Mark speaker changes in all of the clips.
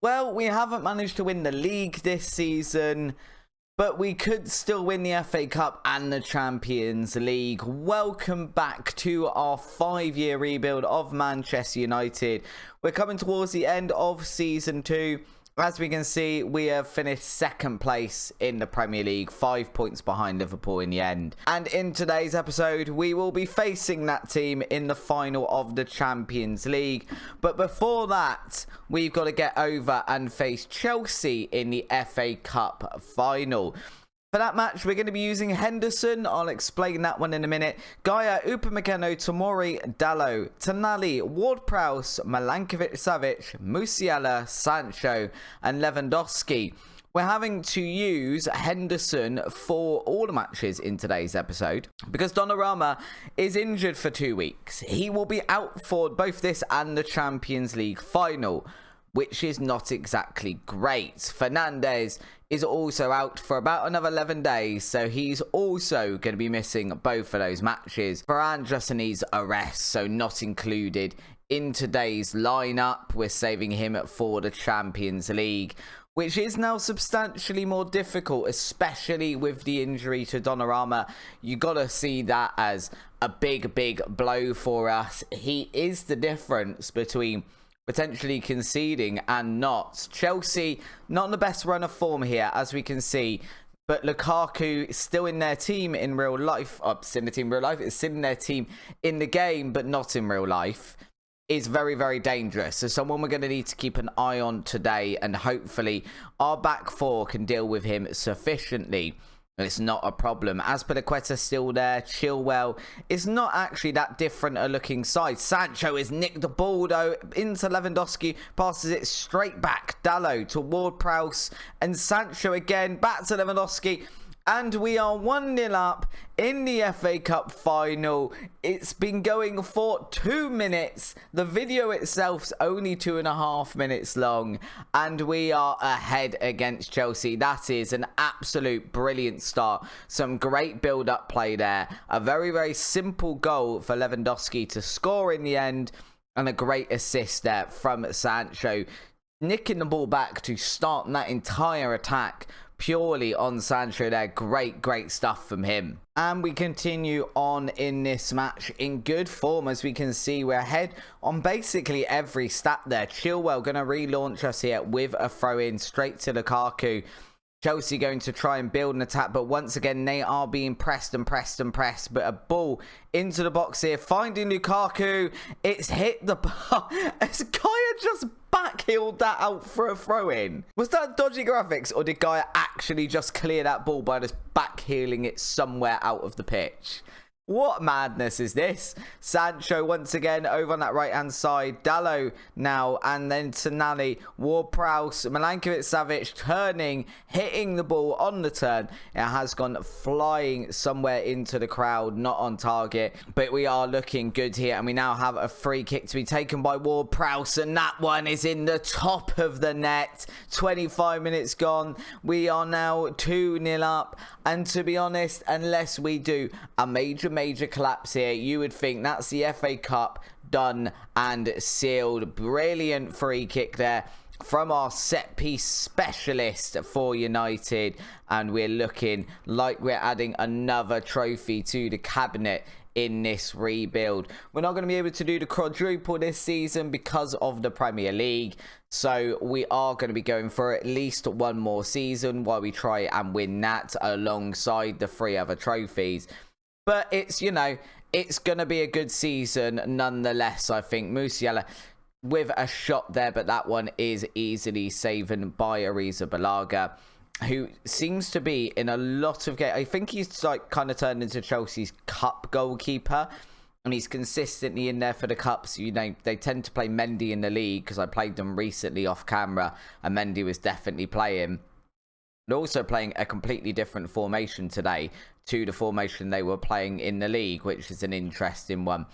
Speaker 1: Well, we haven't managed to win the league this season, but we could still win the FA Cup and the Champions League. Welcome back to our 5-year rebuild of Manchester United. We're coming towards the end of Season 2. As we can see, we have finished second place in the Premier League, 5 points behind Liverpool in the end. And in today's episode, we will be facing that team in the final of the Champions League. But before that, we've got to get over and face Chelsea in the FA Cup final. For that match, we're going to be using Henderson. I'll explain that one in a minute. Gaia, Upamecano, Tomori, Dalot, Tonali, Ward-Prowse, Milankovic-Savic, Musiala, Sancho, and Lewandowski. We're having to use Henderson for all the matches in today's episode because Donnarumma is injured for 2 weeks. He will be out for both this and the Champions League final, which is not exactly great. Fernandes is also out for about another 11 days, so he's also going to be missing both of those matches. Varane just needs a rest, so not included in today's lineup. We're saving him for the Champions League, which is now substantially more difficult, especially with the injury to Donnarumma. You got to see that as a big blow for us. He is the difference between potentially conceding and not. Chelsea, not in the best run of form here, as we can see. But Lukaku still in their team in real life. Still in the team in real life. It's still in their team in the game, but not in real life. Is very dangerous. So someone we're going to need to keep an eye on today. And hopefully our back four can deal with him sufficiently. It's not a problem. Azpilicueta still there. Chilwell is not actually that different a looking side. Sancho has nicked the ball though into Lewandowski. Passes it straight back. Dalot to Ward-Prowse. And Sancho again. Back to Lewandowski. And we are 1-0 up in the FA Cup final. It's been going for 2 minutes. The video itself's only 2.5 minutes long. And we are ahead against Chelsea. That is an absolute brilliant start. Some great build-up play there. A very simple goal for Lewandowski to score in the end. And a great assist there from Sancho. Nicking the ball back to start that entire attack purely on Sancho there. Great stuff from him. And we continue on in this match in good form. As we can see, we're ahead on basically every stat there. Chilwell going to relaunch us here with a throw in straight to Lukaku. Chelsea going to try and build an attack, but once again they are being pressed. But a ball into the box here, finding Lukaku. It's hit the bar. As Gaia just backheeled that out for a throw-in. Was that dodgy graphics, or did Gaia actually just clear that ball by just backheeling it somewhere out of the pitch? What madness is this? Sancho once again over on that right-hand side. Dalot now, and then Tonali, Ward-Prowse, Milankovic-Savic turning, hitting the ball on the turn. It has gone flying somewhere into the crowd, not on target. But we are looking good here, and we now have a free kick to be taken by Ward-Prowse, and that one is in the top of the net. 25 minutes gone. We are now 2-0 up, and to be honest, unless we do a major collapse here, you would think that's the FA Cup done and sealed. Brilliant free kick there from our set piece specialist for United, and we're looking like we're adding another trophy to the cabinet in this rebuild. We're not going to be able to do the quadruple this season because of the Premier League, so we are going to be going for at least one more season while we try and win that alongside the 3 other trophies. But it's, you know, it's going to be a good season nonetheless, I think. Musiala with a shot there, but that one is easily saved by Arrizabalaga, who seems to be in a lot of games. I think he's like kind of turned into Chelsea's cup goalkeeper, and he's consistently in there for the cups. You know, they tend to play Mendy in the league because I played them recently off camera, and Mendy was definitely playing. They're also playing a completely different formation today to the formation they were playing in the league, which is an interesting one.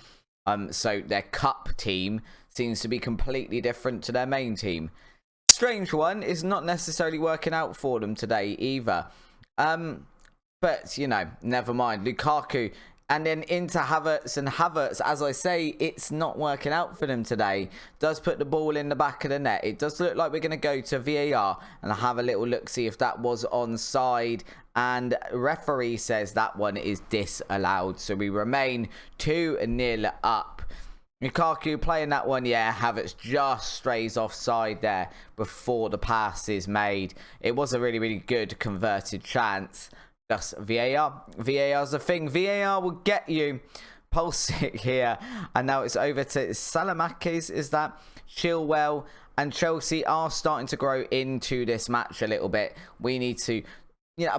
Speaker 1: So their cup team seems to be completely different to their main team. Strange one is not necessarily working out for them today either. But, you know, never mind. Lukaku And then into Havertz, and Havertz, as I say, it's not working out for them today. Does put the ball in the back of the net. It does look like we're going to go to VAR and have a little look, see if that was onside. And referee says that one is disallowed. So we remain 2-0 up. Lukaku playing that one, yeah. Havertz just strays offside there before the pass is made. It was a really, really good converted chance. Just VAR. VAR's a thing. VAR will get you. Pulisic here. And now it's over to Salamakis. Is that? Chilwell. And Chelsea are starting to grow into this match a little bit. We need to,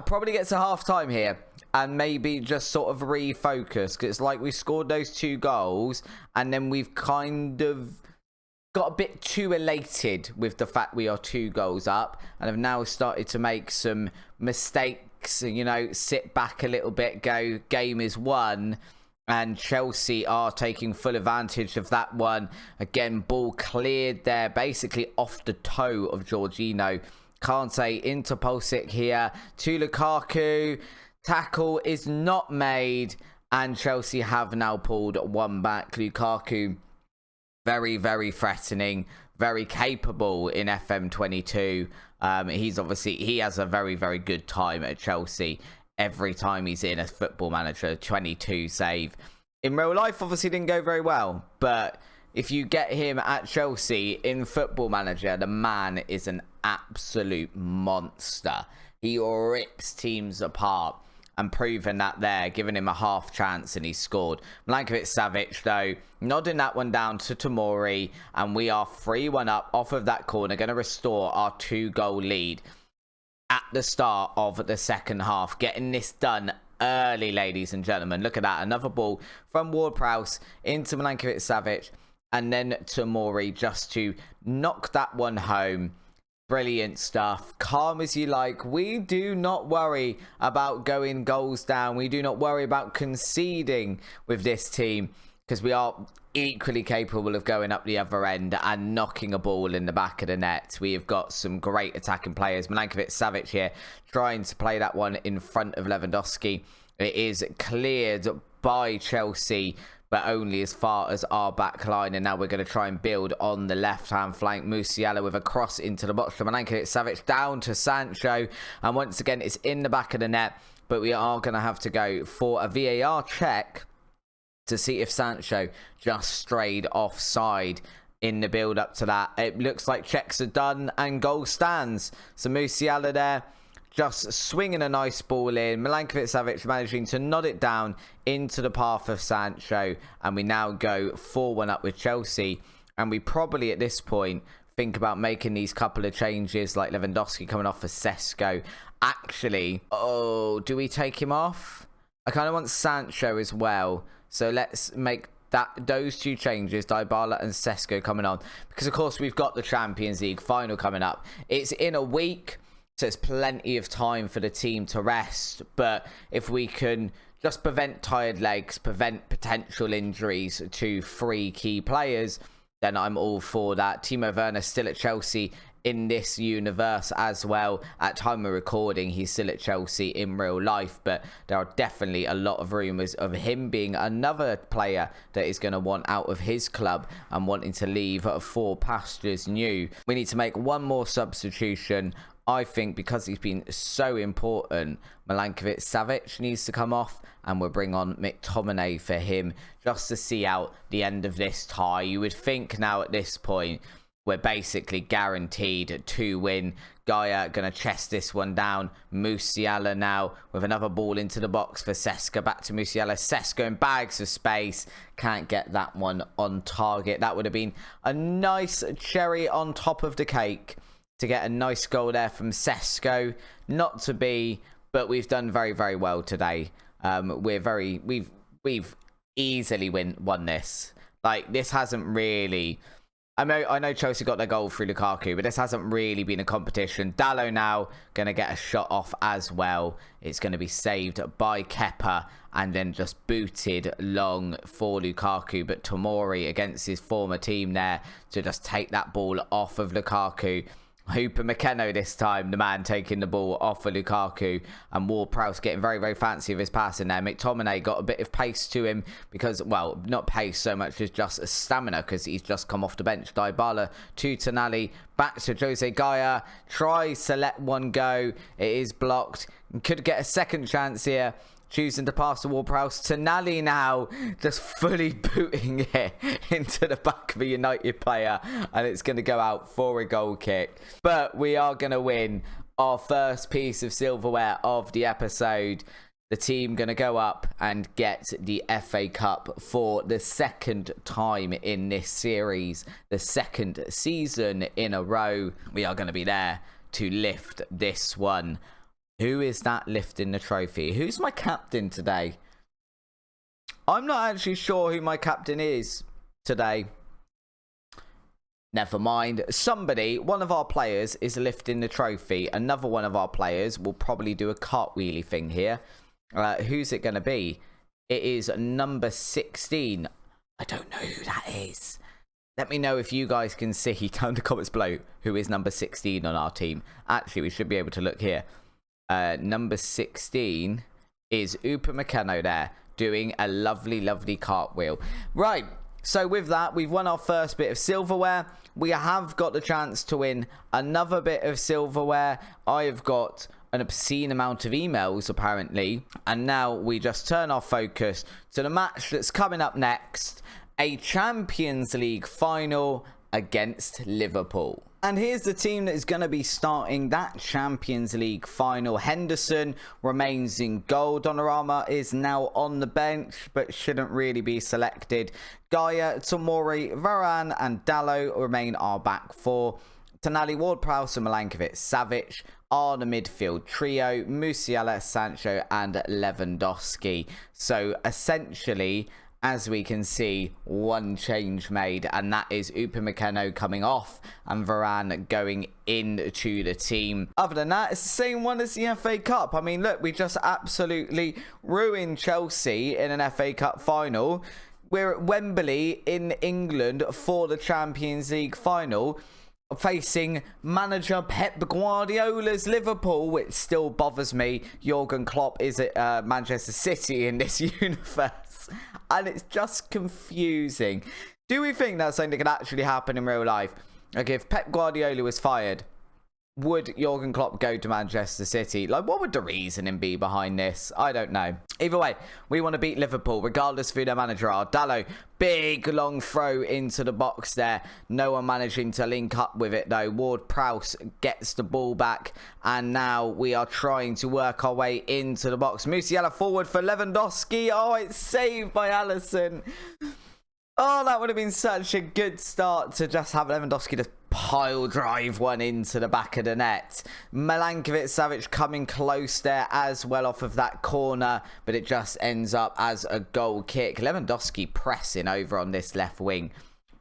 Speaker 1: probably get to half time here. And maybe just sort of refocus. Because it's like we scored those 2 goals. And then we've kind of got a bit too elated with the fact we are 2 goals up. And have now started to make some mistakes. Sit back a little bit, go, game is won, and Chelsea are taking full advantage of that one. Again, ball cleared there, basically off the toe of Jorginho. Kante into Pulisic here to Lukaku. Tackle is not made, and Chelsea have now pulled one back. Lukaku, very, very threatening, very capable in FM22. He has a very, very good time at Chelsea every time he's in a Football Manager 22 save. In real life, obviously didn't go very well, but if you get him at Chelsea in Football Manager, the man is an absolute monster. He rips teams apart. And proven that there, giving him a half chance, and he scored. Milankovic-Savic, though, nodding that one down to Tomori, and we are 3-1 up off of that corner, going to restore our 2-goal lead at the start of the second half. Getting this done early, ladies and gentlemen. Look at that, another ball from Ward-Prowse into Milankovic-Savic, and then Tomori just to knock that one home. Brilliant stuff. Calm as you like. We do not worry about going goals down. We do not worry about conceding with this team, because we are equally capable of going up the other end and knocking a ball in the back of the net. We have got some great attacking players. Milankovic-Savic here trying to play that one in front of Lewandowski. It is cleared by Chelsea, but only as far as our back line. And now we're going to try and build on the left-hand flank. Musiala with a cross into the box for Milankovic-Savic down to Sancho. And once again, it's in the back of the net. But we are going to have to go for a VAR check to see if Sancho just strayed offside in the build-up to that. It looks like checks are done and goal stands. So Musiala there, just swinging a nice ball in. Milankovic-Savic managing to nod it down into the path of Sancho. And we now go 4-1 up with Chelsea. And we probably at this point think about making these couple of changes, like Lewandowski coming off for Sesko. Actually, do we take him off? I kind of want Sancho as well. So let's make those 2 changes, Dybala and Sesko coming on. Because, of course, we've got the Champions League final coming up. It's in a week. So it's plenty of time for the team to rest. But if we can just prevent tired legs, prevent potential injuries to 3 key players, then I'm all for that. Timo Werner still at Chelsea in this universe as well. At time of recording, he's still at Chelsea in real life. But there are definitely a lot of rumours of him being another player that is going to want out of his club and wanting to leave for pastures new. We need to make one more substitution. I think because he's been so important, Milankovic-Savic needs to come off, and we'll bring on McTominay for him just to see out the end of this tie. You would think now at this point we're basically guaranteed to win. Gaia going to chest this one down. Musiala now with another ball into the box for Sesko. Back to Musiala. Sesko in bags of space. Can't get that one on target. That would have been a nice cherry on top of the cake to get a nice goal there from Sesko. Not to be, but we've done very, very well today. We've easily won this. Like, this hasn't really... I know Chelsea got their goal through Lukaku, but this hasn't really been a competition. Dalot now going to get a shot off as well. It's going to be saved by Kepa and then just booted long for Lukaku. But Tomori against his former team there to just take that ball off of Lukaku. Hooper McKenna this time, the man taking the ball off of Lukaku, and Ward-Prowse getting very, very fancy with his passing there. McTominay got a bit of pace to him because, well, not pace so much as just a stamina because he's just come off the bench. Dybala to Tonali, back to Jose Gaya, tries to let one go. It is blocked. Could get a second chance here. Choosing to pass to Ward-Prowse. Tonali now just fully booting it into the back of a United player. And it's going to go out for a goal kick. But we are going to win our first piece of silverware of the episode. The team going to go up and get the FA Cup for the second time in this series. The second season in a row. We are going to be there to lift this one. Who is that lifting the trophy? Who's my captain today? I'm not actually sure who my captain is today. Never mind. Somebody, one of our players is lifting the trophy. Another one of our players will probably do a cartwheelie thing here. Who's it going to be? It is number 16. I don't know who that is. Let me know if you guys can see down in the comments below who is number 16 on our team. Actually, we should be able to look here. Number 16 is Hooper McKenna there, doing a lovely, lovely cartwheel. Right, so with that, we've won our first bit of silverware. We have got the chance to win another bit of silverware. I have got an obscene amount of emails, apparently. And now we just turn our focus to the match that's coming up next. A Champions League final against Liverpool. And here's the team that is going to be starting that Champions League final. Henderson remains in goal. Donnarumma is now on the bench, but shouldn't really be selected. Gaya, Tomori, Varane and Dalot remain our back four. Tonali, Ward-Prowse and Milankovic-Savic are the midfield trio. Musiala, Sancho and Lewandowski. So essentially, as we can see, one change made, and that is Hooper McKenna coming off and Varane going into the team. Other than that, it's the same one as the FA Cup. I mean, look, we just absolutely ruined Chelsea in an FA Cup final. We're at Wembley in England for the Champions League final, facing manager Pep Guardiola's Liverpool, which still bothers me. Jurgen Klopp is at Manchester City in this universe. And it's just confusing. Do we think that's something that could actually happen in real life? Like, if Pep Guardiola was fired, would Jurgen Klopp go to Manchester City? Like, what would the reasoning be behind this? I don't know. Either way, we want to beat Liverpool, regardless of who their manager are. Dalot, big long throw into the box there. No one managing to link up with it, though. Ward-Prowse gets the ball back, and now we are trying to work our way into the box. Musiala forward for Lewandowski. Oh, it's saved by Alisson. Oh, that would have been such a good start to just have Lewandowski just pile drive one into the back of the net. Milankovic-Savic coming close there as well off of that corner, but it just ends up as a goal kick. Lewandowski pressing over on this left wing.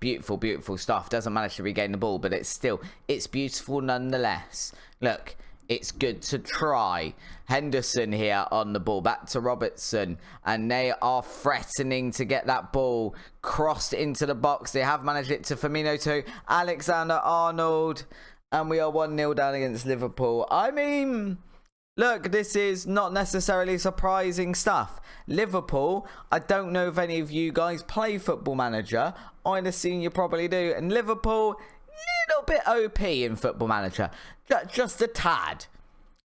Speaker 1: Beautiful, beautiful stuff. Doesn't manage to regain the ball, but it's beautiful nonetheless. Look, it's good to try. Henderson here on the ball. Back to Robertson. And they are threatening to get that ball crossed into the box. They have managed it to Fm22 Alexander-Arnold. And we are 1-0 down against Liverpool. I mean, look, this is not necessarily surprising stuff. Liverpool, I don't know if any of you guys play Football Manager. I'd assume you probably do. And Liverpool, little bit OP in Football Manager. Just a tad.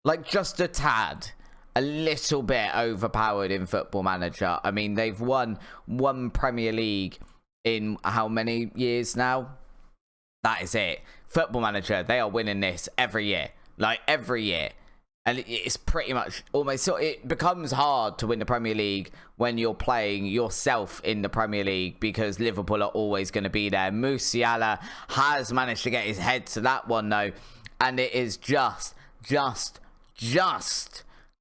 Speaker 1: Like, just a tad. A little bit overpowered in Football Manager. I mean, they've won one Premier League in how many years now? That is it. Football Manager, they are winning this every year. Like, every year. And it's pretty much almost... So it becomes hard to win the Premier League when you're playing yourself in the Premier League, because Liverpool are always going to be there. Musiala has managed to get his head to that one, though. And it is just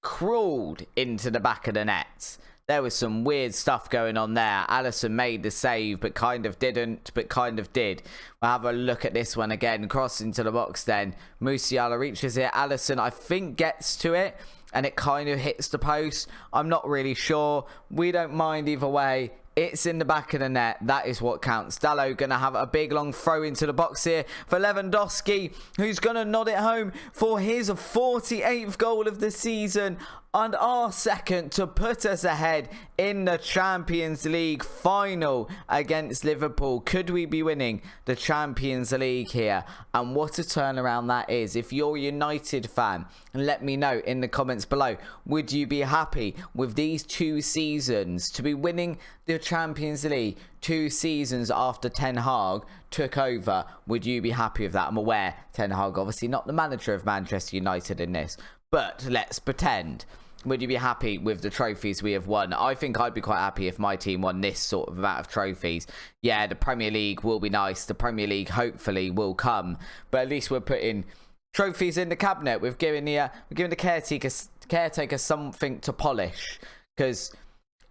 Speaker 1: crawled into the back of the net. There was some weird stuff going on there. Alisson made the save, but kind of didn't, but kind of did. We'll have a look at this one again. Cross into the box then. Musiala reaches it. Alisson, I think, gets to it, and it kind of hits the post. I'm not really sure. We don't mind either way. It's in the back of the net. That is what counts. Dalot going to have a big long throw into the box here for Lewandowski, who's going to nod it home for his 48th goal of the season and our second to put us ahead in the Champions League final against Liverpool. Could we be winning the Champions League here? And what a turnaround that is. If you're a United fan, let me know in the comments below. Would you be happy with these 2 seasons to be winning the Champions League 2 seasons after Ten Hag took over? Would you be happy with that? I'm aware Ten Hag obviously not the manager of Manchester United in this, but let's pretend. Would you be happy with the trophies we have won? I think I'd be quite happy if my team won this sort of amount of trophies. Yeah, the Premier League will be nice. The Premier League hopefully will come, but at least we're putting trophies in the cabinet. We're giving the caretaker something to polish, because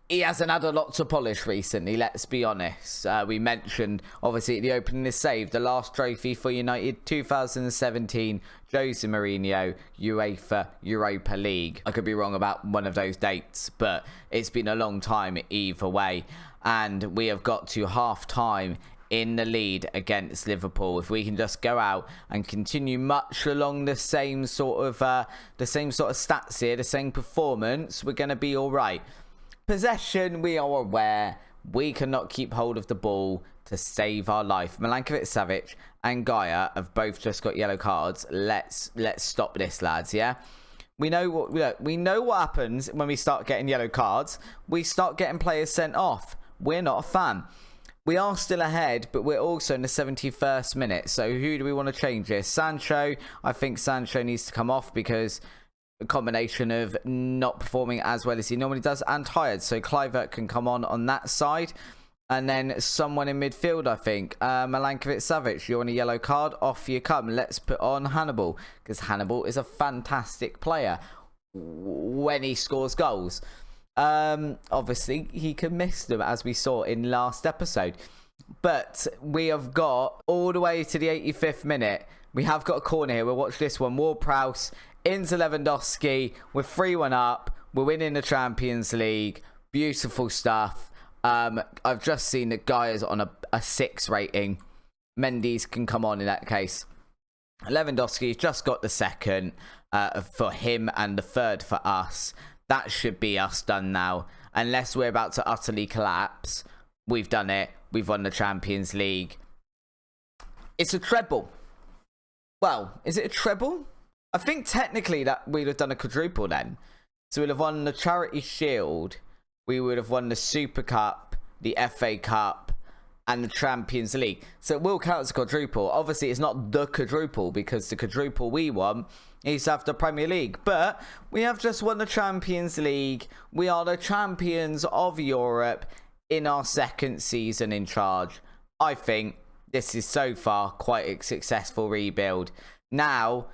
Speaker 1: he hasn't had a lot to polish recently, let's be honest. We mentioned, obviously, at the opening is saved, the last trophy for United, 2017, Jose Mourinho, UEFA Europa League. I could be wrong about one of those dates, but it's been a long time either way. And we have got to half-time in the lead against Liverpool. If we can just go out and continue much along the same sort of stats here, the same performance, we're going to be all right. Possession, we are aware we cannot keep hold of the ball to save our life. Milankovic-Savic and Gaia have both just got yellow cards. Let's stop this, lads. Yeah, we know what happens when we start getting yellow cards. We start getting players sent off. We're not a fan. We are still ahead, but we're also in the 71st minute. So who do we want to change here? Sancho. I think Sancho needs to come off because a combination of not performing as well as he normally does and tired. So Kluivert can come on that side. And then someone in midfield, I think. Milankovic-Savic, you want a yellow card? Off you come. Let's put on Hannibal, because Hannibal is a fantastic player when he scores goals. Obviously, he can miss them, as we saw in last episode. But we have got all the way to the 85th minute. We have got a corner here. We'll watch this one. Ward-Prowse into Lewandowski. We're 3-1 up. We're winning the Champions League. Beautiful stuff. I've just seen that Guy is on a 6 rating. Mendy's can come on in that case. Lewandowski's just got the second for him and the third for us. That should be us done now. Unless we're about to utterly collapse. We've done it. We've won the Champions League. It's a treble. Well, is it a treble? I think technically that we'd have done a quadruple then. So we'd have won the Charity Shield. We would have won the Super Cup, the FA Cup, and the Champions League. So it will count as a quadruple. Obviously, it's not the quadruple, because the quadruple we won is to have the Premier League. But we have just won the Champions League. We are the champions of Europe in our second season in charge. I think this is so far quite a successful rebuild. Now,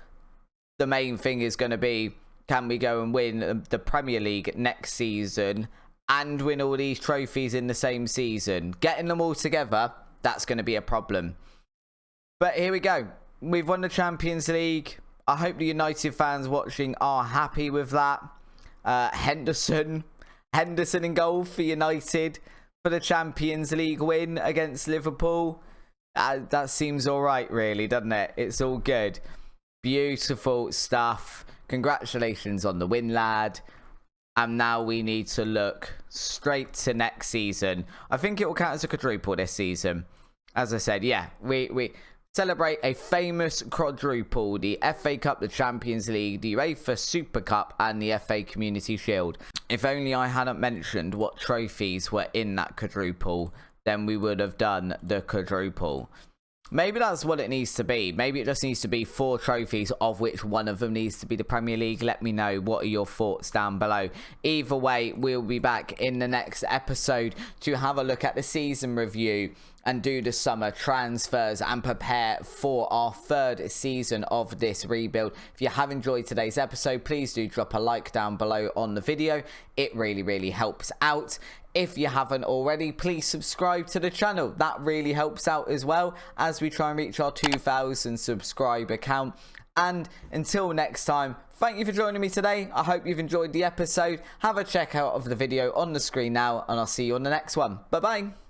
Speaker 1: the main thing is going to be, can we go and win the Premier League next season and win all these trophies in the same season? Getting them all together, that's going to be a problem. But here we go. We've won the Champions League. I hope the United fans watching are happy with that. Henderson in goal for United for the Champions League win against Liverpool. That seems all right, really, doesn't it? It's all good. Beautiful stuff. Congratulations on the win, lad. And now we need to look straight to next season. I think it will count as a quadruple this season. As I said, yeah, we celebrate a famous quadruple. The FA Cup, the Champions League, the UEFA Super Cup, and the FA Community Shield. If only I hadn't mentioned what trophies were in that quadruple, then we would have done the quadruple. Maybe that's what it needs to be. Maybe it just needs to be 4 trophies, of which one of them needs to be the Premier League. Let me know what are your thoughts down below. Either way, we'll be back in the next episode to have a look at the season review and do the summer transfers and prepare for our 3rd season of this rebuild. If you have enjoyed today's episode, please do drop a like down below on the video. It really helps out. If you haven't already, please subscribe to the channel. That really helps out as well as we try and reach our 2,000 subscriber count. And until next time, thank you for joining me today. I hope you've enjoyed the episode. Have a check out of the video on the screen now, and I'll see you on the next one. Bye bye.